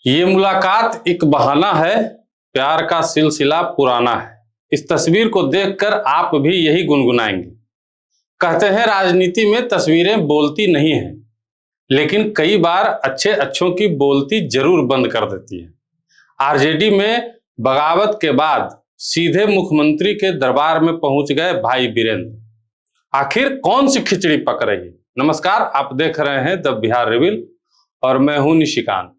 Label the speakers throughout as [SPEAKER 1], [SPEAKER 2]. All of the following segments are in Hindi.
[SPEAKER 1] ये मुलाकात एक बहाना है, प्यार का सिलसिला पुराना है। इस तस्वीर को देखकर आप भी यही गुनगुनाएंगे। कहते हैं राजनीति में तस्वीरें बोलती नहीं हैं, लेकिन कई बार अच्छे अच्छों की बोलती जरूर बंद कर देती है। आरजेडी में बगावत के बाद सीधे मुख्यमंत्री के दरबार में पहुंच गए भाई बीरेंद्र। आखिर कौन सी खिचड़ी पक रही है? नमस्कार, आप देख रहे हैं द बिहार रिवील और मैं हूं निशिकांत।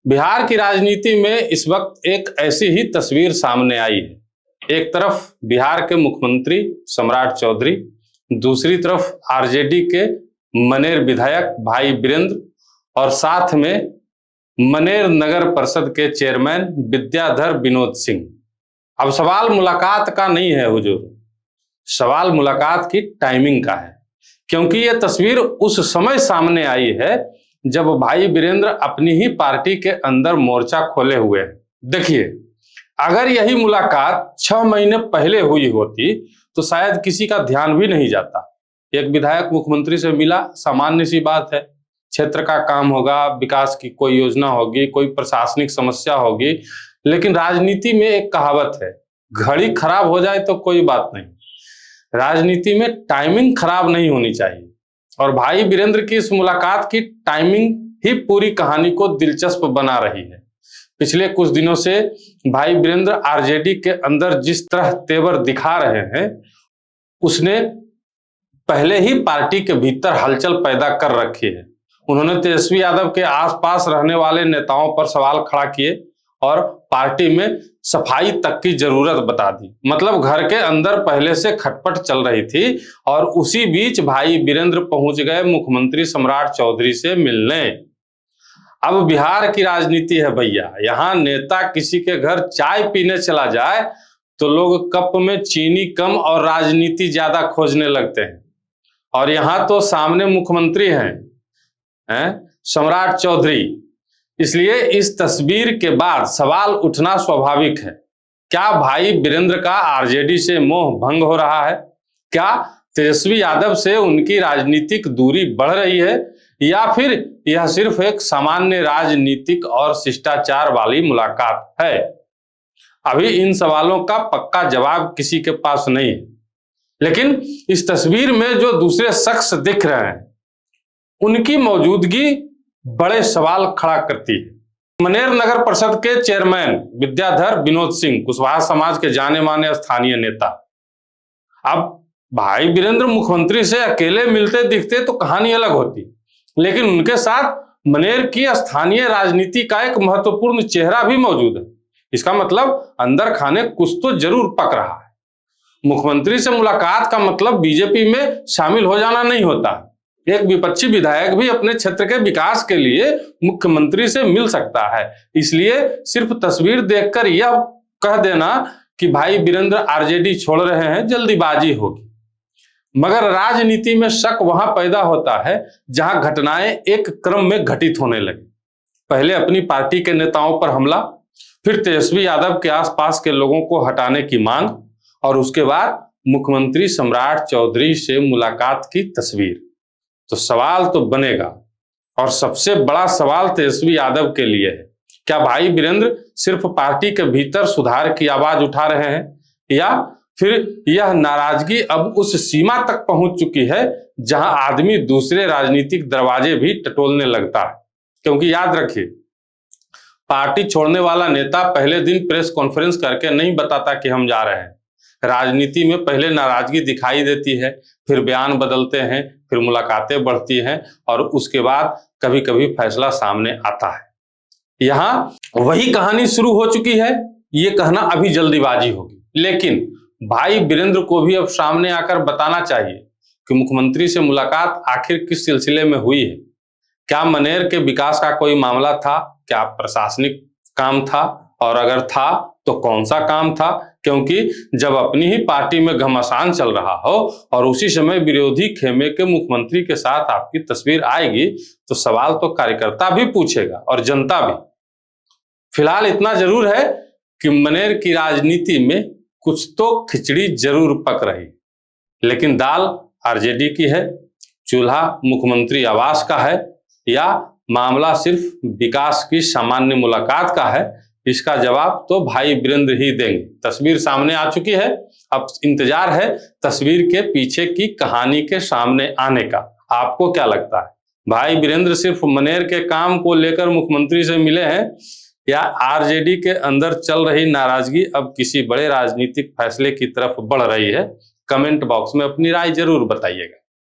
[SPEAKER 1] बिहार की राजनीति में इस वक्त एक ऐसी ही तस्वीर सामने आई है। एक तरफ बिहार के मुख्यमंत्री सम्राट चौधरी, दूसरी तरफ आरजेडी के मनेर विधायक भाई बीरेंद्र और साथ में मनेर नगर परिषद के चेयरमैन विद्याधर विनोद सिंह। अब सवाल मुलाकात का नहीं है हुजूर, सवाल मुलाकात की टाइमिंग का है, क्योंकि यह तस्वीर उस समय सामने आई है जब भाई बीरेंद्र अपनी ही पार्टी के अंदर मोर्चा खोले हुए हैं। देखिए, अगर यही मुलाकात 6 महीने पहले हुई होती तो शायद किसी का ध्यान भी नहीं जाता। एक विधायक मुख्यमंत्री से मिला, सामान्य सी बात है, क्षेत्र का काम होगा, विकास की कोई योजना होगी, कोई प्रशासनिक समस्या होगी। लेकिन राजनीति में एक कहावत है, घड़ी खराब हो जाए तो कोई बात नहीं, राजनीति में टाइमिंग खराब नहीं होनी चाहिए। और भाई बीरेंद्र की इस मुलाकात की टाइमिंग ही पूरी कहानी को दिलचस्प बना रही है। पिछले कुछ दिनों से भाई बीरेंद्र आरजेडी के अंदर जिस तरह तेवर दिखा रहे हैं, उसने पहले ही पार्टी के भीतर हलचल पैदा कर रखी है। उन्होंने तेजस्वी यादव के आसपास रहने वाले नेताओं पर सवाल खड़ा किए और पार्टी में सफाई तक की जरूरत बता दी। मतलब घर के अंदर पहले से खटपट चल रही थी और उसी बीच भाई बीरेंद्र पहुंच गए मुख्यमंत्री सम्राट चौधरी से मिलने। अब बिहार की राजनीति है भैया, यहाँ नेता किसी के घर चाय पीने चला जाए तो लोग कप में चीनी कम और राजनीति ज्यादा खोजने लगते हैं। और यहाँ तो सामने मुख्यमंत्री हैं सम्राट चौधरी। इसलिए इस तस्वीर के बाद सवाल उठना स्वाभाविक है, क्या भाई बीरेंद्र का आरजेडी से मोह भंग हो रहा है? क्या तेजस्वी यादव से उनकी राजनीतिक दूरी बढ़ रही है, या फिर यह सिर्फ एक सामान्य राजनीतिक और शिष्टाचार वाली मुलाकात है? अभी इन सवालों का पक्का जवाब किसी के पास नहीं है, लेकिन इस तस्वीर में जो दूसरे शख्स दिख रहे हैं उनकी मौजूदगी बड़े सवाल खड़ा करती है। मनेर नगर परिषद के चेयरमैन विद्याधर विनोद सिंह, कुशवाहा समाज के जाने माने स्थानीय नेता। अब भाई बीरेंद्र मुख्यमंत्री से अकेले मिलते दिखते तो कहानी अलग होती, लेकिन उनके साथ मनेर की स्थानीय राजनीति का एक महत्वपूर्ण चेहरा भी मौजूद है। इसका मतलब अंदर खाने कुछ तो जरूर पक रहा है। मुख्यमंत्री से मुलाकात का मतलब बीजेपी में शामिल हो जाना नहीं होता। एक विपक्षी विधायक भी अपने क्षेत्र के विकास के लिए मुख्यमंत्री से मिल सकता है। इसलिए सिर्फ तस्वीर देखकर यह कह देना कि भाई बीरेंद्र आरजेडी छोड़ रहे हैं जल्दीबाजी होगी। मगर राजनीति में शक वहां पैदा होता है जहां घटनाएं एक क्रम में घटित होने लगी। पहले अपनी पार्टी के नेताओं पर हमला, फिर तेजस्वी यादव के आसपास के लोगों को हटाने की मांग, और उसके बाद मुख्यमंत्री सम्राट चौधरी से मुलाकात की तस्वीर। तो सवाल तो बनेगा, और सबसे बड़ा सवाल तेजस्वी यादव के लिए है, क्या भाई बीरेंद्र सिर्फ पार्टी के भीतर सुधार की आवाज उठा रहे हैं, या फिर यह नाराजगी अब उस सीमा तक पहुंच चुकी है जहां आदमी दूसरे राजनीतिक दरवाजे भी टटोलने लगता है? क्योंकि याद रखिए, पार्टी छोड़ने वाला नेता पहले दिन प्रेस कॉन्फ्रेंस करके नहीं बताता कि हम जा रहे हैं। राजनीति में पहले नाराजगी दिखाई देती है, फिर बयान बदलते हैं, फिर मुलाकातें बढ़ती हैं, और उसके बाद कभी कभी फैसला सामने आता है। यहां वही कहानी शुरू हो चुकी है। ये कहना अभी जल्दीबाजी होगी, लेकिन भाई बीरेंद्र को भी अब सामने आकर बताना चाहिए कि मुख्यमंत्री से मुलाकात आखिर किस सिलसिले में हुई है। क्या मनेर के विकास का कोई मामला था? क्या प्रशासनिक काम था? और अगर था तो कौन सा काम था? क्योंकि जब अपनी ही पार्टी में घमासान चल रहा हो और उसी समय विरोधी खेमे के मुख्यमंत्री के साथ आपकी तस्वीर आएगी तो सवाल तो कार्यकर्ता भी पूछेगा और जनता भी। फिलहाल इतना जरूर है कि मनेर की राजनीति में कुछ तो खिचड़ी जरूर पक रही, लेकिन दाल आरजेडी की है, चूल्हा मुख्यमंत्री आवास का है, या मामला सिर्फ विकास की सामान्य मुलाकात का है, इसका जवाब तो भाई वीरेंद्र ही देंगे। तस्वीर सामने आ चुकी है, अब इंतजार है तस्वीर के पीछे की कहानी के सामने आने का। आपको क्या लगता है, भाई वीरेंद्र सिर्फ मनेर के काम को लेकर मुख्यमंत्री से मिले हैं या आरजेडी के अंदर चल रही नाराजगी अब किसी बड़े राजनीतिक फैसले की तरफ बढ़ रही है? कमेंट बॉक्स में अपनी राय जरूर बताइएगा।